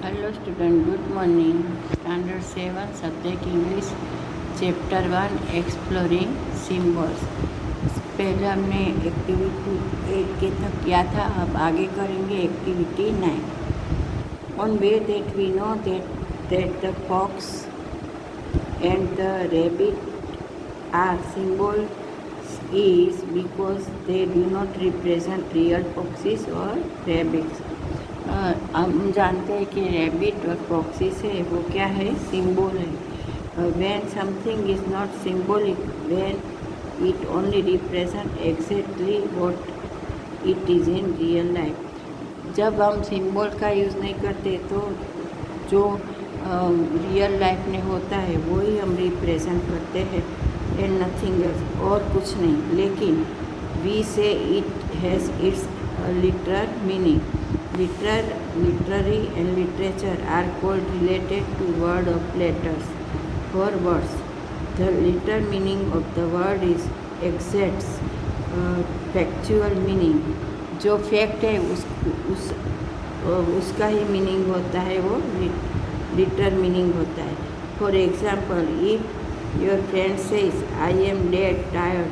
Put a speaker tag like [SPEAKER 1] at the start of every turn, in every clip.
[SPEAKER 1] Hello student, good morning. Standard 7 subject English chapter 1 exploring symbols. पहले हमने activity 8 के तक किया था, अब आगे करेंगे activity 9. On way that we know that the fox and the rabbit are symbols is because they do not represent real foxes or rabbits. हम जानते हैं कि रैबिट और फॉक्सिस है वो क्या है, सिंबल है. When something is not symbolic, when it only represent exactly what it is in real life. जब हम सिंबल का यूज़ नहीं करते तो जो रियल लाइफ में होता है वो ही हम रिप्रेजेंट करते हैं एंड नथिंग एल्स, और कुछ नहीं. लेकिन वी से it has its literal meaning. Literary and literature are called related to word of letters. For words, the literal meaning of the word is exact factual meaning. जो fact है उसका ही meaning होता है, वो लिटरल मीनिंग होता है. For example, if your friend says I am dead tired,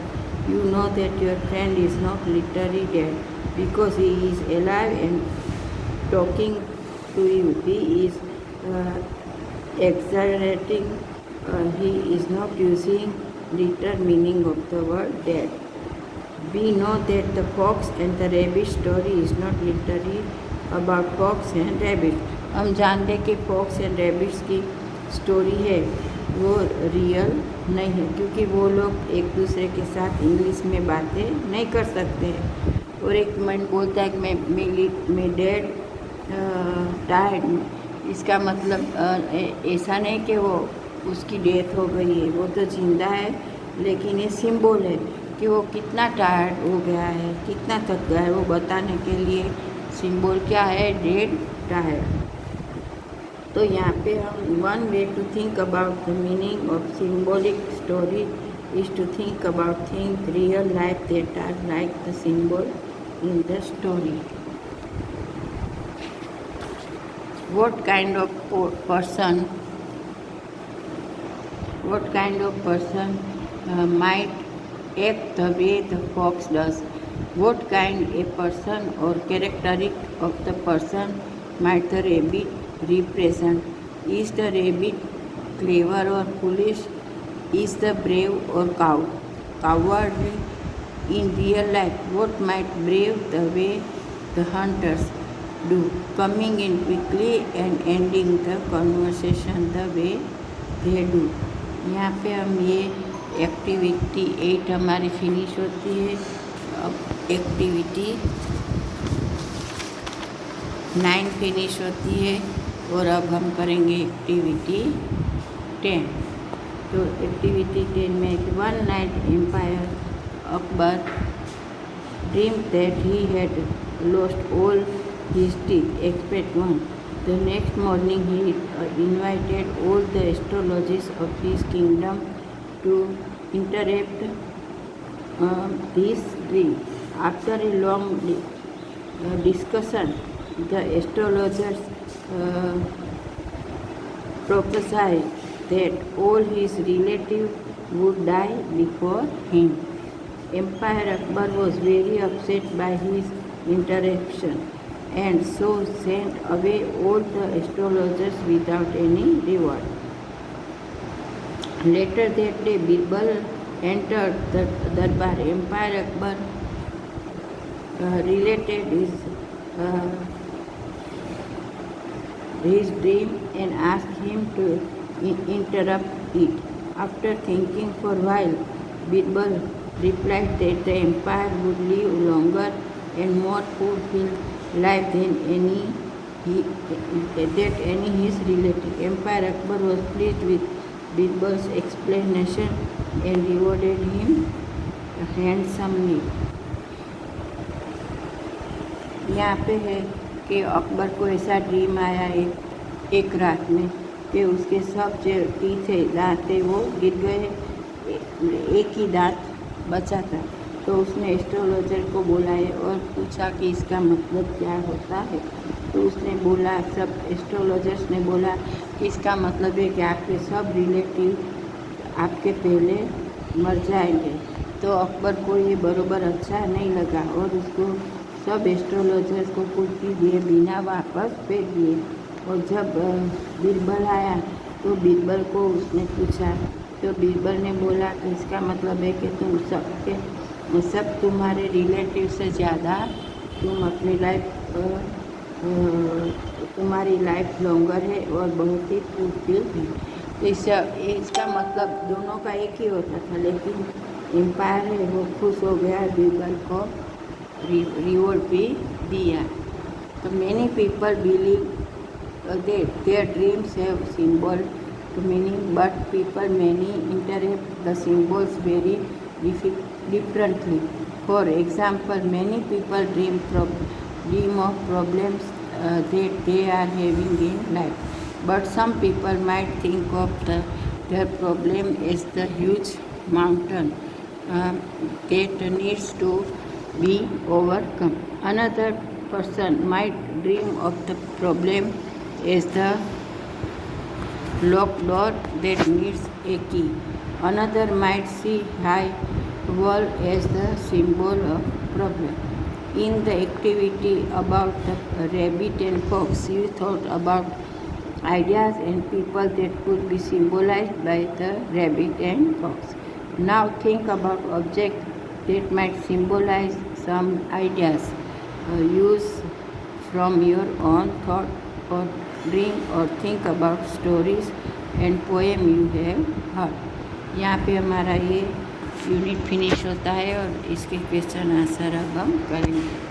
[SPEAKER 1] you know that your friend is not literally dead because he is alive and talking to you. He is exaggerating. He is not using literal meaning of the word dead. We know that the fox and the rabbit story is not literally about fox and rabbit. हम जानते हैं कि fox and rabbits की story है वो real नहीं है, क्योंकि वो लोग एक दूसरे के साथ इंग्लिश में बातें नहीं कर सकते हैं. और एक मन बोलता है कि मैं डेड टायर्ड. इसका मतलब ऐसा नहीं कि वो उसकी डेथ हो गई है, वो तो जिंदा है, लेकिन ये सिंबल है कि वो कितना टायर्ड हो गया है, कितना थक गया है, वो बताने के लिए सिंबल क्या है, डेड टायर्ड. तो यहाँ पे हम one way to think about the meaning of symbolic story is to think about thing real life that are like the symbol in the story. What kind of person might act the way the fox does? What kind a person or characteristic of the person might the rabbit represent? Is the rabbit clever or foolish? Is the brave or cowardly? In real life, what might brave the way the hunters do, coming in quickly and ending the conversation the way they do. यहाँ पे हम ये activity 8 हमारी finish होती है. अब activity 9 finish होती है और अब हम करेंगे एक्टिविटी 10. तो एक्टिविटी 10 में one night emperor Akbar dream that he had lost all his teeth except one. The next morning he invited all the astrologers of his kingdom to interrupt this dream. After a long discussion, the astrologers prophesied that all his relatives would die before him. Emperor Akbar was very upset by his interruption and so sent away all the astrologers without any reward. Later that day, Birbal entered the darbar. Emperor Akbar related his dream and asked him to interrupt it. After thinking for a while, Birbal replied that the empire would live longer and more fulfilled life than any his relative. Emperor Akbar was pleased with Birbal's explanation and rewarded him handsomely. यहाँ पे है कि अकबर को ऐसा dream आया एक रात में कि उसके सब जो टीथ है, दांत है, वो गिर गए, एक ही दांत बचा था. तो उसने एस्ट्रोलॉजर को बुलाया और पूछा कि इसका मतलब क्या होता है. तो उसने बोला, सब एस्ट्रोलॉजर्स ने बोला कि इसका मतलब है कि आपके सब रिलेटिव आपके पहले मर जाएंगे। तो अकबर को ये बरोबर अच्छा नहीं लगा और उसको सब एस्ट्रोलॉजर्स को कुर्सी दिए बिना वापस भेज दिए। और जब बीरबल आया तो बीरबल को उसने पूछा, तो बीरबल ने बोला कि इसका मतलब है कि सब तुम्हारे रिलेटिव से ज़्यादा तुम अपनी तुम्हारी लाइफ लॉन्गर है और बहुत ही फुलफिल है। तो इसका मतलब दोनों का एक ही होता था, लेकिन एम्पायर है वो खुश हो गया, बीरबल को रिवॉर्ड भी दिया। तो many people believe their dreams have symbol to meaning, but people many interpret the symbols very differently. For example, many people dream of problems that they are having in life, but some people might think of their problem as the huge mountain that needs to be overcome. Another person might dream of the problem as the locked door that needs a key. Another might see high wall as the symbol of problem. In the activity about the rabbit and fox, you thought about ideas and people that could be symbolized by the rabbit and fox. Now think about objects that might symbolize some ideas. Use from your own thought or dream or think about stories and poem you have heard. यहाँ पे हमारा ये unit finish होता है और इसके question answer अब हम करेंगे।